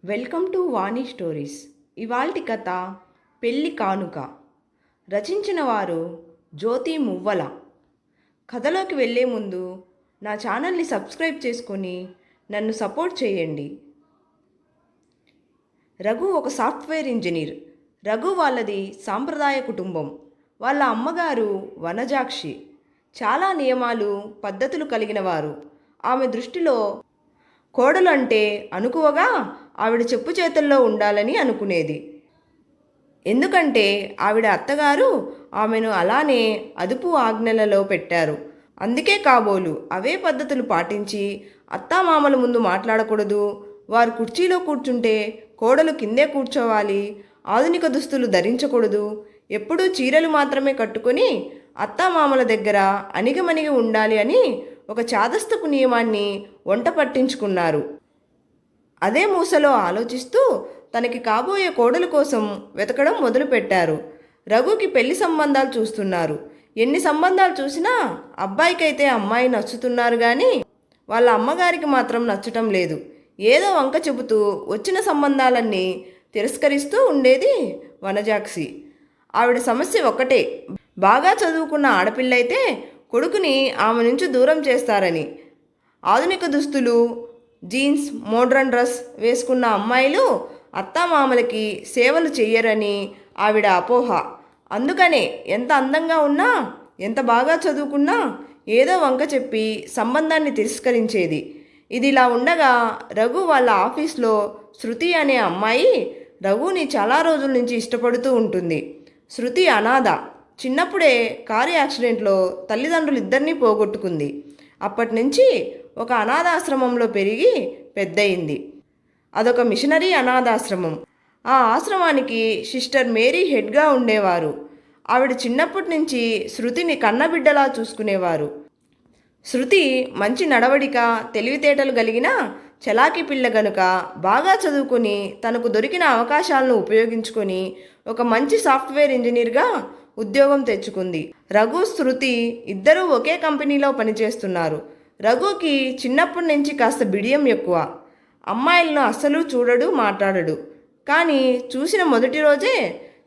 Welcome to Vani stories. ఇవాల్టి కథ పెళ్లి కానుక. రచించిన వారు జ్యోతి మువ్వల. కథలోకి వెళ్ళే ముందు నా ఛానల్ని సబ్స్క్రైబ్ చేసుకొని నన్ను సపోర్ట్ చేయండి. రఘు ఒక సాఫ్ట్వేర్ ఇంజనీర్. రఘు వాళ్ళది సాంప్రదాయ కుటుంబం. వాళ్ళ అమ్మగారు వనజాక్షి చాలా నియమాలు పద్ధతులు కలిగిన వారు. ఆమె దృష్టిలో కోడలు అంటే అనుకువగా ఆవిడ చెప్పు చేతుల్లో ఉండాలని అనుకునేది. ఎందుకంటే ఆవిడ అత్తగారు ఆమెను అలానే అదుపు ఆజ్ఞలలో పెట్టారు. అందుకే కాబోలు అవే పద్ధతులు పాటించి అత్తామామల ముందు మాట్లాడకూడదు, వారు కుర్చీలో కూర్చుంటే కోడలు కిందే కూర్చోవాలి, ఆధునిక దుస్తులు ధరించకూడదు, ఎప్పుడూ చీరలు మాత్రమే కట్టుకొని అత్తామామల దగ్గర అణిగిమణిగి ఉండాలి అని ఒక చాదస్తపు నియమాన్ని వంట పట్టించుకున్నారు. అదే మూసలో ఆలోచిస్తూ తనకి కాబోయే కోడలు కోసం వెతకడం మొదలుపెట్టారు. రఘుకి పెళ్లి సంబంధాలు చూస్తున్నారు. ఎన్ని సంబంధాలు చూసినా అబ్బాయికైతే అమ్మాయి నచ్చుతున్నారు కానీ వాళ్ళ అమ్మగారికి మాత్రం నచ్చటం లేదు. ఏదో వంక చెబుతూ వచ్చిన సంబంధాలన్నీ తిరస్కరిస్తూ ఉండేది వనజాక్షి. ఆవిడ సమస్య ఒక్కటే, బాగా చదువుకున్న ఆడపిల్లయితే కొడుకుని ఆమె నుంచి దూరం చేస్తారని. ఆధునిక దుస్తులు, జీన్స్, మోడ్రన్ డ్రెస్ వేసుకున్న అమ్మాయిలు అత్తామామలకి సేవలు చెయ్యరని ఆవిడ అపోహ. అందుకనే ఎంత అందంగా ఉన్నా, ఎంత బాగా చదువుకున్నా ఏదో వంక చెప్పి సంబంధాన్ని తిరస్కరించేది. ఇదిలా ఉండగా రఘు వాళ్ళ ఆఫీస్లో శృతి అనే అమ్మాయి రఘుని చాలా రోజుల నుంచి ఇష్టపడుతూ ఉంటుంది. శృతి అనాథ. చిన్నప్పుడే కారు యాక్సిడెంట్లో తల్లిదండ్రులు ఇద్దరినీ పోగొట్టుకుంది. అప్పటి నుంచి ఒక అనాథాశ్రమంలో పెరిగి పెద్దయింది. అదొక మిషనరీ అనాథాశ్రమం. ఆ ఆశ్రమానికి సిస్టర్ మేరీ హెడ్గా ఉండేవారు. ఆవిడ చిన్నప్పటి నుంచి శృతిని కన్నబిడ్డలా చూసుకునేవారు. శృతి మంచి నడవడిక, తెలివితేటలు కలిగిన చలాకీ పిల్ల గనుక బాగా చదువుకొని తనకు దొరికిన అవకాశాలను ఉపయోగించుకొని ఒక మంచి సాఫ్ట్వేర్ ఇంజనీర్గా ఉద్యోగం తెచ్చుకుంది. రఘు, శృతి ఇద్దరూ ఒకే కంపెనీలో పనిచేస్తున్నారు. రఘుకి చిన్నప్పటి నుంచి కాస్త బిడియం ఎక్కువ. అమ్మాయిలను అస్సలు చూడడు, మాట్లాడడు. కానీ చూసిన మొదటి రోజే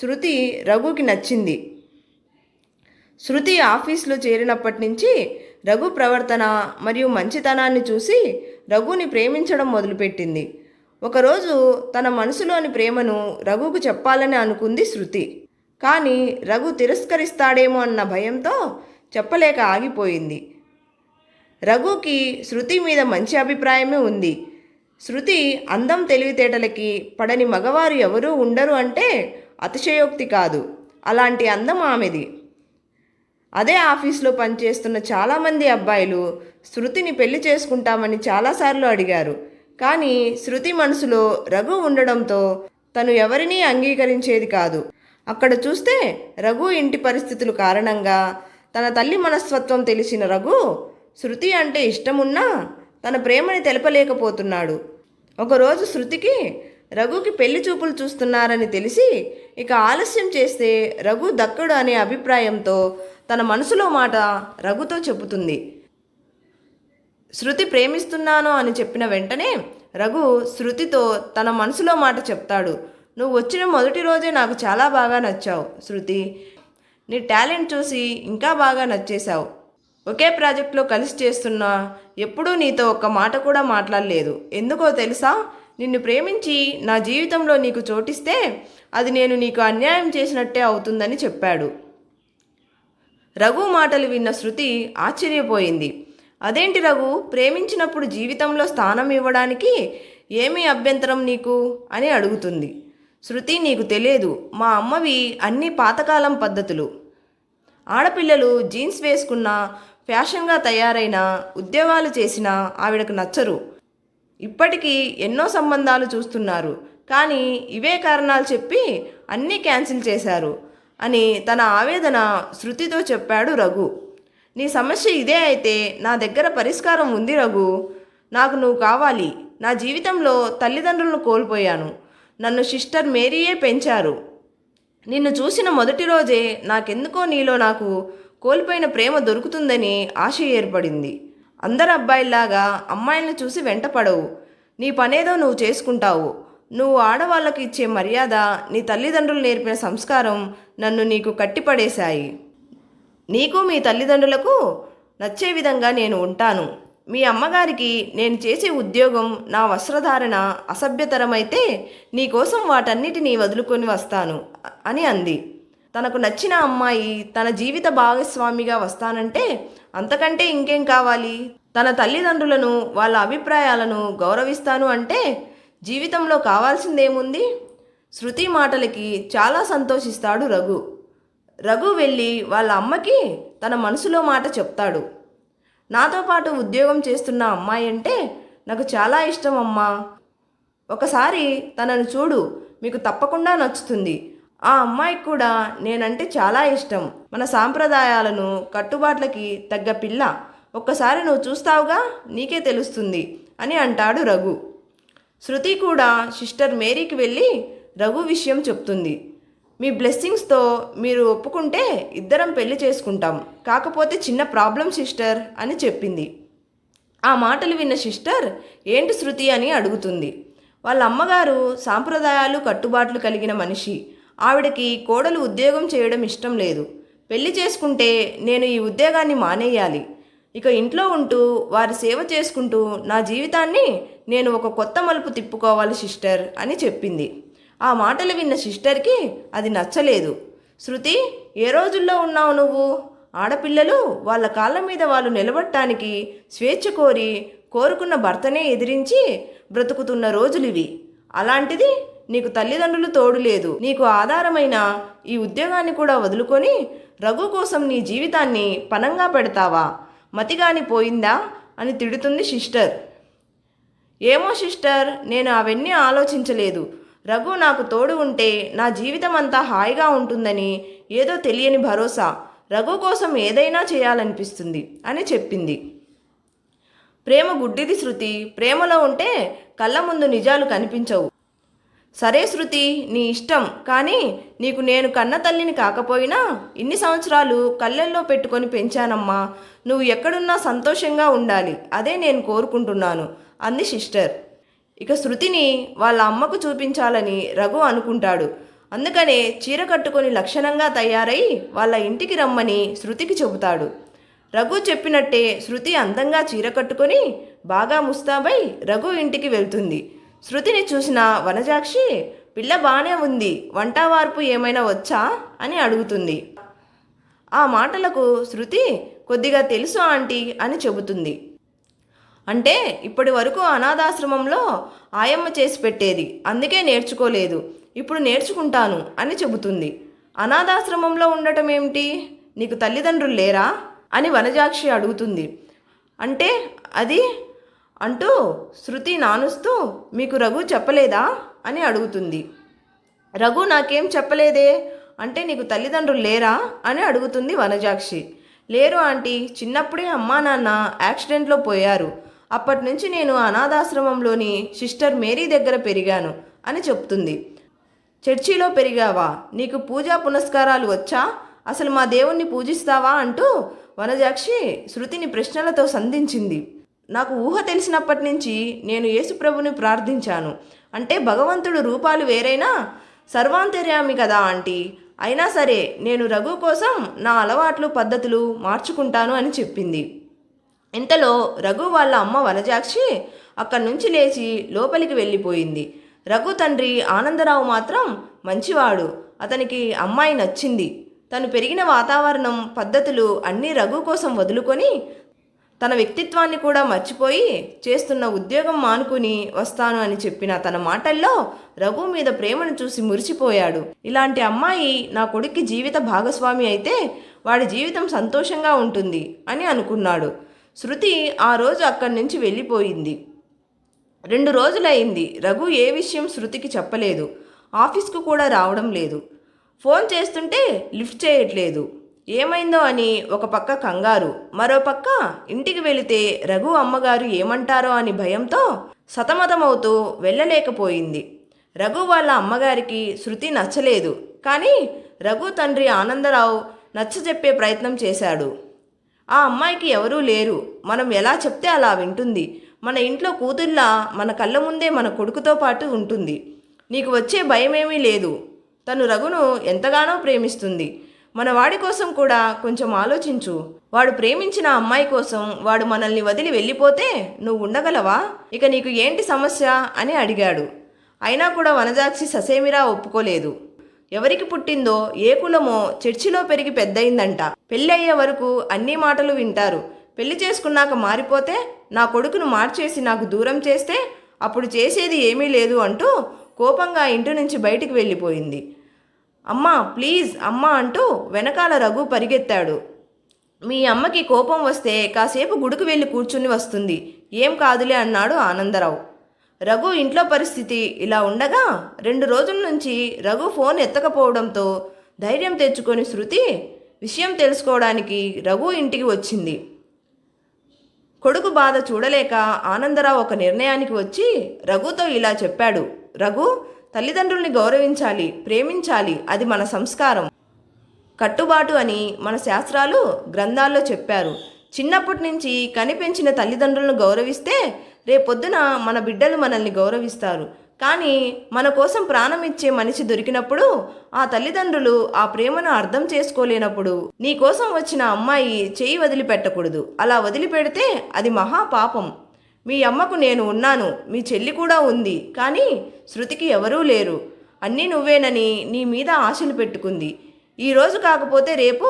శృతి రఘుకి నచ్చింది. శృతి ఆఫీస్లో చేరినప్పటి నుంచి రఘు ప్రవర్తన మరియు మంచితనాన్ని చూసి రఘుని ప్రేమించడం మొదలుపెట్టింది. ఒకరోజు తన మనసులోని ప్రేమను రఘుకు చెప్పాలని అనుకుంది శృతి. కానీ రఘు తిరస్కరిస్తాడేమో అన్న భయంతో చెప్పలేక ఆగిపోయింది. రఘుకి శృతి మీద మంచి అభిప్రాయమే ఉంది. శృతి అందం, తెలివితేటలకి పడని మగవారు ఎవరూ ఉండరు అంటే అతిశయోక్తి కాదు. అలాంటి అందం ఆమెది. అదే ఆఫీస్లో పనిచేస్తున్న చాలామంది అబ్బాయిలు శృతిని పెళ్లి చేసుకుంటామని చాలాసార్లు అడిగారు. కానీ శృతి మనసులో రఘు ఉండడంతో తను ఎవరినీ అంగీకరించేది కాదు. అక్కడ చూస్తే రఘు ఇంటి పరిస్థితుల కారణంగా తన తల్లి మనస్తత్వం తెలిసిన రఘు శృతి అంటే ఇష్టమున్నా తన ప్రేమని తెలపలేకపోతున్నాడు. ఒకరోజు శృతికి రఘుకి పెళ్లి చూపులు చూస్తున్నారని తెలిసి ఇక ఆలస్యం చేస్తే రఘు దక్కడు అనే అభిప్రాయంతో తన మనసులో మాట రఘుతో చెబుతుంది. శృతి ప్రేమిస్తున్నాను అని చెప్పిన వెంటనే రఘు శృతితో తన మనసులో మాట చెప్తాడు. నువ్వు వచ్చిన మొదటి రోజే నాకు చాలా బాగా నచ్చావు శృతి. నీ టాలెంట్ చూసి ఇంకా బాగా నచ్చేశావు. ఒకే ప్రాజెక్ట్లో కలిసి చేస్తున్నా ఎప్పుడూ నీతో ఒక్క మాట కూడా మాట్లాడలేదు. ఎందుకో తెలుసా? నిన్ను ప్రేమించి నా జీవితంలో నీకు చోటిస్తే అది నేను నీకు అన్యాయం చేసినట్టే అవుతుందని చెప్పాడు. రఘు మాటలు విన్న శృతి ఆశ్చర్యపోయింది. అదేంటి రఘు, ప్రేమించినప్పుడు జీవితంలో స్థానం ఇవ్వడానికి ఏమీ అభ్యంతరం నీకు అని అడుగుతుంది. శృతి, నీకు తెలియదు, మా అమ్మవి అన్ని పాతకాలం పద్ధతులు. ఆడపిల్లలు జీన్స్ వేసుకున్నా, ఫ్యాషన్గా తయారైనా, ఉద్యోగాలు చేసినా ఆవిడకు నచ్చరు. ఇప్పటికీ ఎన్నో సంబంధాలు చూస్తున్నారు, కానీ ఇవే కారణాలు చెప్పి అన్నీ క్యాన్సిల్ చేశారు అని తన ఆవేదన శృతితో చెప్పాడు రఘు. నీ సమస్య ఇదే అయితే నా దగ్గర పరిష్కారం ఉంది రఘు. నాకు నువ్వు కావాలి. నా జీవితంలో తల్లిదండ్రులను కోల్పోయాను. నన్ను సిస్టర్ మేరీయే పెంచారు. నిన్ను చూసిన మొదటి రోజే నాకెందుకో నీలో నాకు కోల్పోయిన ప్రేమ దొరుకుతుందని ఆశ ఏర్పడింది. అందరు అబ్బాయిల్లాగా అమ్మాయిలను చూసి వెంటపడవు. నీ పనేదో నువ్వు చేసుకుంటావు. నువ్వు ఆడవాళ్ళకు ఇచ్చే మర్యాద, నీ తల్లిదండ్రులు నేర్పిన సంస్కారం నన్ను నీకు కట్టిపడేశాయి. నీకు మీ తల్లిదండ్రులకు నచ్చే విధంగా నేను ఉంటాను. మీ అమ్మగారికి నేను చేసే ఉద్యోగం, నా వస్త్రధారణ అసభ్యతరమైతే నీకోసం వాటన్నిటినీ వదులుకొని వస్తాను అని అంది. తనకు నచ్చిన అమ్మాయి తన జీవిత భాగస్వామిగా వస్తానంటే అంతకంటే ఇంకేం కావాలి? తన తల్లిదండ్రులను, వాళ్ళ అభిప్రాయాలను గౌరవిస్తాను అంటే జీవితంలో కావాల్సిందేముంది? శృతి మాటలకి చాలా సంతోషిస్తాడు రఘు. రఘు వెళ్ళి వాళ్ళ అమ్మకి తన మనసులో మాట చెప్తాడు. నాతో పాటు ఉద్యోగం చేస్తున్న అమ్మాయి అంటే నాకు చాలా ఇష్టం అమ్మా. ఒకసారి తనను చూడు, మీకు తప్పకుండా నచ్చుతుంది. ఆ అమ్మాయికి కూడా నేనంటే చాలా ఇష్టం. మన సాంప్రదాయాలను, కట్టుబాట్లకి తగ్గ పిల్ల. ఒక్కసారి నువ్వు చూస్తావుగా, నీకే తెలుస్తుంది అని అంటాడు రఘు. శృతి కూడా సిస్టర్ మేరీకి వెళ్ళి రఘు విషయం చెప్తుంది. మీ బ్లెస్సింగ్స్తో మీరు ఒప్పుకుంటే ఇద్దరం పెళ్లి చేసుకుంటాం. కాకపోతే చిన్న ప్రాబ్లం సిస్టర్ అని చెప్పింది. ఆ మాటలు విన్న సిస్టర్ ఏంటి శృతి అని అడుగుతుంది. వాళ్ళ అమ్మగారు సాంప్రదాయాలు, కట్టుబాట్లు కలిగిన మనిషి. ఆవిడకి కోడలు ఉద్యోగం చేయడం ఇష్టం లేదు. పెళ్లి చేసుకుంటే నేను ఈ ఉద్యోగాన్ని మానేయాలి. ఇక ఇంట్లో ఉంటూ వారి సేవ చేసుకుంటూ నా జీవితాన్ని నేను ఒక కొత్త మలుపు తిప్పుకోవాలి సిస్టర్ అని చెప్పింది. ఆ మాటలు విన్న సిస్టర్కి అది నచ్చలేదు. శృతి, ఏ రోజుల్లో ఉన్నావు నువ్వు? ఆడపిల్లలు వాళ్ళ కాళ్ళ మీద వాళ్ళు నిలబడటానికి స్వేచ్ఛ కోరి కోరుకున్న భర్తనే ఎదిరించి బ్రతుకుతున్న రోజులివి. అలాంటిది నీకు తల్లిదండ్రులు తోడు లేదు. నీకు ఆధారమైన ఈ ఉద్యోగాన్ని కూడా వదులుకొని రఘు కోసం నీ జీవితాన్ని పణంగా పెడతావా? మతిగాని పోయిందా అని తిడుతుంది సిస్టర్. ఏమో సిస్టర్, నేను అవన్నీ ఆలోచించలేదు. రఘు నాకు తోడు ఉంటే నా జీవితం అంతా హాయిగా ఉంటుందని ఏదో తెలియని భరోసా. రఘు కోసం ఏదైనా చేయాలనిపిస్తుంది అని చెప్పింది. ప్రేమ గుడ్డిది శృతి. ప్రేమలో ఉంటే కళ్ళ ముందు నిజాలు కనిపించవు. సరే శృతి, నీ ఇష్టం. కానీ నీకు నేను కన్న తల్లిని కాకపోయినా ఇన్ని సంవత్సరాలు కళ్ళల్లో పెట్టుకొని పెంచానమ్మా. నువ్వు ఎక్కడున్నా సంతోషంగా ఉండాలి, అదే నేను కోరుకుంటున్నాను అంది సిస్టర్. ఇక శృతిని వాళ్ళ అమ్మకు చూపించాలని రఘు అనుకుంటాడు. అందుకనే చీర కట్టుకొని లక్షణంగా తయారై వాళ్ళ ఇంటికి రమ్మని శృతికి చెబుతాడు. రఘు చెప్పినట్టే శృతి అందంగా చీర కట్టుకొని బాగా ముస్తాబై రఘు ఇంటికి వెళ్తుంది. శృతిని చూసిన వనజాక్షి, పిల్ల బాగానే ఉంది, వంట వార్పు ఏమైనా వచ్చా అని అడుగుతుంది. ఆ మాటలకు శృతి కొద్దిగా తెలుసు ఆంటీ అని చెబుతుంది. అంటే ఇప్పటి వరకు అనాథాశ్రమంలో ఆయమ్మ చేసి పెట్టేది, అందుకే నేర్చుకోలేదు. ఇప్పుడు నేర్చుకుంటాను అని చెబుతుంది. అనాథాశ్రమంలో ఉండటం ఏమిటి? నీకు తల్లిదండ్రులు లేరా అని వనజాక్షి అడుగుతుంది. అంటే అది అంటూ శృతి నానుస్తూ, మీకు రఘు చెప్పలేదా అని అడుగుతుంది. రఘు నాకేం చెప్పలేదే. అంటే నీకు తల్లిదండ్రులు లేరా అని అడుగుతుంది వనజాక్షి. లేరు ఆంటీ, చిన్నప్పుడే అమ్మా నాన్న యాక్సిడెంట్లో పోయారు. అప్పటి నుంచి నేను అనాథాశ్రమంలోని సిస్టర్ మేరీ దగ్గర పెరిగాను అని చెప్తుంది. చర్చిలో పెరిగావా? నీకు పూజా పునస్కారాలు వచ్చా? అసలు మా దేవుణ్ణి పూజిస్తావా అంటూ వనజాక్షి శృతిని ప్రశ్నలతో సంధించింది. నాకు ఊహ తెలిసినప్పటి నుంచి నేను యేసుప్రభుని ప్రార్థించాను. అంటే భగవంతుడు రూపాలు వేరైనా సర్వాంతర్యామి కదా ఆంటీ. అయినా సరే నేను రఘు కోసం నా అలవాట్లు, పద్ధతులు మార్చుకుంటాను అని చెప్పింది. ఇంతలో రఘు వాళ్ళ అమ్మ వనజాక్షి అక్కడి నుంచి లేచి లోపలికి వెళ్ళిపోయింది. రఘు తండ్రి ఆనందరావు మాత్రం మంచివాడు. అతనికి అమ్మాయి నచ్చింది. తను పెరిగిన వాతావరణం, పద్ధతులు అన్నీ రఘు కోసం వదులుకొని తన వ్యక్తిత్వాన్ని కూడా మర్చిపోయి చేస్తున్న ఉద్యోగం మానుకుని వస్తాను అని చెప్పిన తన మాటల్లో రఘు మీద ప్రేమను చూసి మురిసిపోయాడు. ఇలాంటి అమ్మాయి నా కొడుక్కి జీవిత భాగస్వామి అయితే వాడి జీవితం సంతోషంగా ఉంటుంది అని అనుకున్నాడు. శృతి ఆ రోజు అక్కడి నుంచి వెళ్ళిపోయింది. 2 రోజులైంది. రఘు ఏ విషయం శృతికి చెప్పలేదు. ఆఫీస్కు కూడా రావడం లేదు. ఫోన్ చేస్తుంటే లిఫ్ట్ చేయట్లేదు. ఏమైందో అని ఒక పక్క కంగారు, మరో పక్క ఇంటికి వెళితే రఘు అమ్మగారు ఏమంటారో అని భయంతో సతమతమవుతూ వెళ్ళలేకపోయింది. రఘు వాళ్ళ అమ్మగారికి శృతి నచ్చలేదు. కానీ రఘు తండ్రి ఆనందరావు నచ్చజెప్పే ప్రయత్నం చేశాడు. ఆ అమ్మాయికి ఎవరూ లేరు, మనం ఎలా చెప్తే అలా వింటుంది, మన ఇంట్లో కూతుర్లా మన కళ్ళ ముందే మన కొడుకుతో పాటు ఉంటుంది. నీకు వచ్చే భయమేమీ లేదు. తను రఘును ఎంతగానో ప్రేమిస్తుంది. మన వాడి కోసం కూడా కొంచెం ఆలోచించు. వాడు ప్రేమించిన అమ్మాయి కోసం వాడు మనల్ని వదిలి వెళ్ళిపోతే నువ్వు ఉండగలవా? ఇక నీకు ఏంటి సమస్య అని అడిగాడు. అయినా కూడా వనజాక్షి ససేమిరా ఒప్పుకోలేదు. ఎవరికి పుట్టిందో ఏ కులమో చర్చిలో పెరిగి పెద్దయిందంట. పెళ్ళి అయ్యే వరకు అన్ని మాటలు వింటారు. పెళ్లి చేసుకున్నాక మారిపోతే, నా కొడుకును మార్చేసి నాకు దూరం చేస్తే అప్పుడు చేసేది ఏమీ లేదు అంటూ కోపంగా ఇంటి నుంచి బయటికి వెళ్ళిపోయింది. అమ్మా ప్లీజ్ అమ్మా అంటూ వెనకాల రఘు పరిగెత్తాడు. మీ అమ్మకి కోపం వస్తే కాసేపు గుడికి వెళ్ళి కూర్చుని వస్తుంది, ఏం కాదులే అన్నాడు ఆనందరావు. రఘు ఇంట్లో పరిస్థితి ఇలా ఉండగా 2 రోజుల నుంచి రఘు ఫోన్ ఎత్తకపోవడంతో ధైర్యం తెచ్చుకొని శృతి విషయం తెలుసుకోవడానికి రఘు ఇంటికి వచ్చింది. కొడుకు బాధ చూడలేక ఆనందరావు ఒక నిర్ణయానికి వచ్చి రఘుతో ఇలా చెప్పాడు. రఘు, తల్లిదండ్రుల్ని గౌరవించాలి, ప్రేమించాలి, అది మన సంస్కారం, కట్టుబాటు అని మన శాస్త్రాలు గ్రంథాల్లో చెప్పారు. చిన్నప్పటి నుంచి కనిపెంచిన తల్లిదండ్రులను గౌరవిస్తే రేపొద్దున మన బిడ్డలు మనల్ని గౌరవిస్తారు. కానీ మన కోసం ప్రాణం ఇచ్చే మనిషి దొరికినప్పుడు ఆ తల్లిదండ్రులు ఆ ప్రేమను అర్థం చేసుకోలేనప్పుడు నీ కోసం వచ్చిన అమ్మాయి చేయి వదిలిపెట్టకూడదు. అలా వదిలిపెడితే అది మహాపాపం. మీ అమ్మకు నేను ఉన్నాను, మీ చెల్లి కూడా ఉంది, కానీ శృతికి ఎవరూ లేరు. అన్నీ నువ్వేనని నీ మీద ఆశలు పెట్టుకుంది. ఈరోజు కాకపోతే రేపు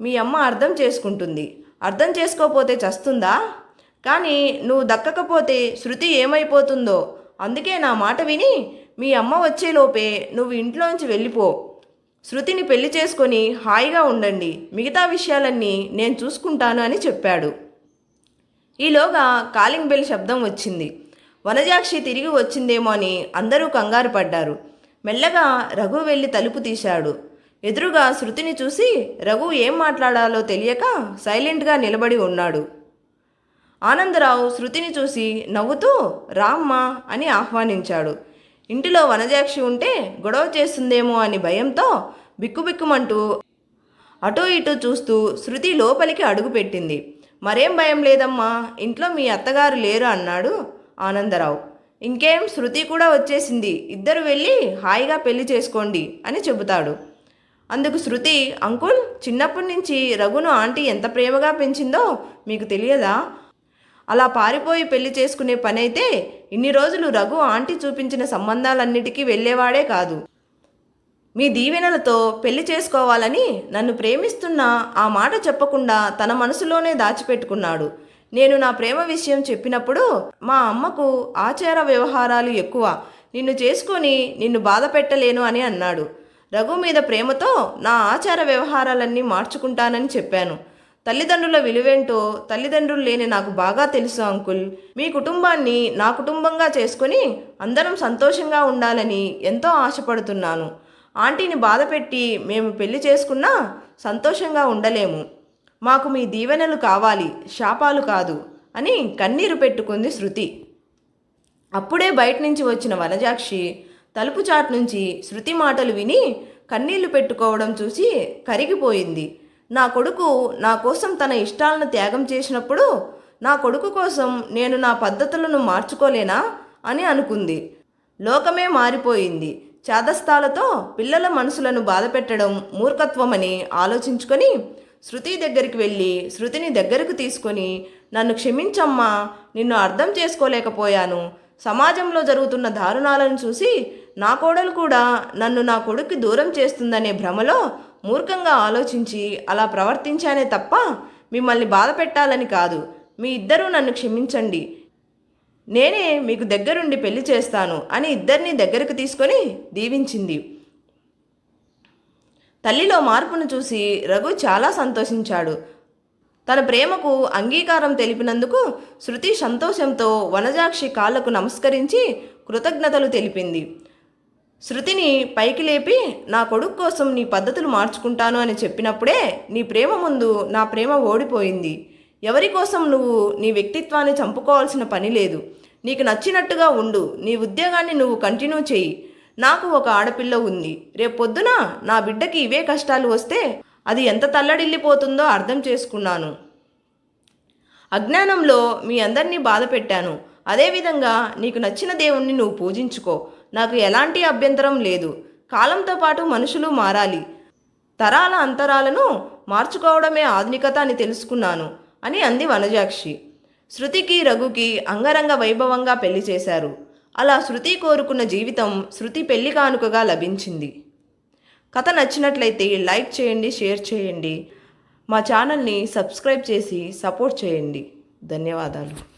మీ అమ్మ అర్థం చేసుకుంటుంది. అర్థం చేసుకోకపోతే చస్తుందా? కానీ నువ్వు దక్కకపోతే శృతి ఏమైపోతుందో. అందుకే నా మాట విని మీ అమ్మ వచ్చేలోపే నువ్వు ఇంట్లోంచి వెళ్ళిపో. శృతిని పెళ్లి చేసుకొని హాయిగా ఉండండి, మిగతా విషయాలన్నీ నేను చూసుకుంటాను అని చెప్పాడు. ఈలోగా కాలింగ్ బెల్ శబ్దం వచ్చింది. వనజాక్షి తిరిగి వచ్చిందేమో అని అందరూ కంగారు పడ్డారు. మెల్లగా రఘు వెళ్ళి తలుపు తీశాడు. ఎదురుగా శృతిని చూసి రఘు ఏం మాట్లాడాలో తెలియక సైలెంట్గా నిలబడి ఉన్నాడు. ఆనందరావు శృతిని చూసి నవ్వుతూ రామ్మా అని ఆహ్వానించాడు. ఇంటిలో వనజాక్షి ఉంటే గొడవ చేస్తుందేమో అని భయంతో బిక్కుబిక్కుమంటూ అటూ ఇటూ చూస్తూ శృతి లోపలికి అడుగుపెట్టింది. మరేం భయం లేదమ్మా, ఇంట్లో మీ అత్తగారు లేరు అన్నాడు ఆనందరావు. ఇంకేం, శృతి కూడా వచ్చేసింది, ఇద్దరు వెళ్ళి హాయిగా పెళ్లి చేసుకోండి అని చెబుతాడు. అందుకు శృతి, అంకుల్, చిన్నప్పటి నుంచి రఘును ఆంటీ ఎంత ప్రేమగా పెంచిందో మీకు తెలియదా? అలా పారిపోయి పెళ్లి చేసుకునే పని అయితే ఇన్ని రోజులు రఘు ఆంటీ చూపించిన సంబంధాలన్నిటికీ వెళ్ళేవాడే కాదు. మీ దీవెనలతో పెళ్లి చేసుకోవాలని నన్ను ప్రేమిస్తున్నా ఆ మాట చెప్పకుండా తన మనసులోనే దాచిపెట్టుకున్నాడు. నేను నా ప్రేమ విషయం చెప్పినప్పుడు మా అమ్మకు ఆచార వ్యవహారాలు ఎక్కువ, నిన్ను చేసుకొని నిన్ను బాధ పెట్టలేను అని అన్నాడు. రఘు మీద ప్రేమతో నా ఆచార వ్యవహారాలన్నీ మార్చుకుంటానని చెప్పాను. తల్లిదండ్రుల విలువేంటో తల్లిదండ్రులు లేని నాకు బాగా తెలుసు అంకుల్. మీ కుటుంబాన్ని నా కుటుంబంగా చేసుకొని అందరం సంతోషంగా ఉండాలని ఎంతో ఆశపడుతున్నాను. ఆంటీని బాధపెట్టి మేము పెళ్లి చేసుకున్నా సంతోషంగా ఉండలేము. మాకు మీ దీవెనలు కావాలి, శాపాలు కాదు అని కన్నీరు పెట్టుకుంది శృతి. అప్పుడే బయట నుంచి వచ్చిన వనజాక్షి తలుపు చాటు నుంచి శృతి మాటలు విని కన్నీళ్లు పెట్టుకోవడం చూసి కరిగిపోయింది. నా కొడుకు నా కోసం తన ఇష్టాలను త్యాగం చేసినప్పుడు నా కొడుకు కోసం నేను నా పద్ధతులను మార్చుకోలేనా అని అనుకుంది. లోకమే మారిపోయింది. చాదస్తాలతో పిల్లల మనసులను బాధపెట్టడం మూర్ఖత్వమని ఆలోచించుకొని శృతి దగ్గరికి వెళ్ళి శృతిని దగ్గరకు తీసుకొని, నన్ను క్షమించమ్మా, నిన్ను అర్థం చేసుకోలేకపోయాను. సమాజంలో జరుగుతున్న దారుణాలను చూసి నా కోడలు కూడా నన్ను నా కొడుక్కి దూరం చేస్తుందనే భ్రమలో మూర్ఖంగా ఆలోచించి అలా ప్రవర్తించానే తప్ప మిమ్మల్ని బాధ పెట్టాలని కాదు. మీ ఇద్దరూ నన్ను క్షమించండి, నేనే మీకు దగ్గరుండి పెళ్లి చేస్తాను అని ఇద్దరిని దగ్గరకు తీసుకొని దీవించింది. తల్లిలో మార్పును చూసి రఘు చాలా సంతోషించాడు. తన ప్రేమకు అంగీకారం తెలిపినందుకు శృతి సంతోషంతో వనజాక్షి కాళ్లకు నమస్కరించి కృతజ్ఞతలు తెలిపింది. శృతిని పైకి లేపి, నా కొడుకు కోసం నీ పద్ధతులు మార్చుకుంటాను అని చెప్పినప్పుడే నీ ప్రేమ ముందు నా ప్రేమ ఓడిపోయింది. ఎవరి కోసం నువ్వు నీ వ్యక్తిత్వాన్ని చంపుకోవాల్సిన పని లేదు. నీకు నచ్చినట్టుగా ఉండు, నీ ఉద్యోగాన్ని నువ్వు కంటిన్యూ చెయ్యి. నాకు ఒక ఆడపిల్ల ఉంది. రేపొద్దున నా బిడ్డకి ఇవే కష్టాలు వస్తే అది ఎంత తల్లడిల్లిపోతుందో అర్థం చేసుకున్నాను. అజ్ఞానంలో మీ అందరినీ బాధ పెట్టాను. అదేవిధంగా నీకు నచ్చిన దేవుణ్ణి నువ్వు పూజించుకో, నాకు ఎలాంటి అభ్యంతరం లేదు. కాలంతో పాటు మనుషులు మారాలి, తరాల అంతరాలను మార్చుకోవడమే ఆధునికత అని తెలుసుకున్నాను అని అంది వనజాక్షి. శృతికి రఘుకి అంగరంగ వైభవంగా పెళ్లి చేశారు. అలా శృతి కోరుకున్న జీవితం శృతి పెళ్లి కానుకగా లభించింది. కథ నచ్చినట్లయితే లైక్ చేయండి, షేర్ చేయండి, మా ఛానల్ని సబ్స్క్రైబ్ చేసి సపోర్ట్ చేయండి. ధన్యవాదాలు.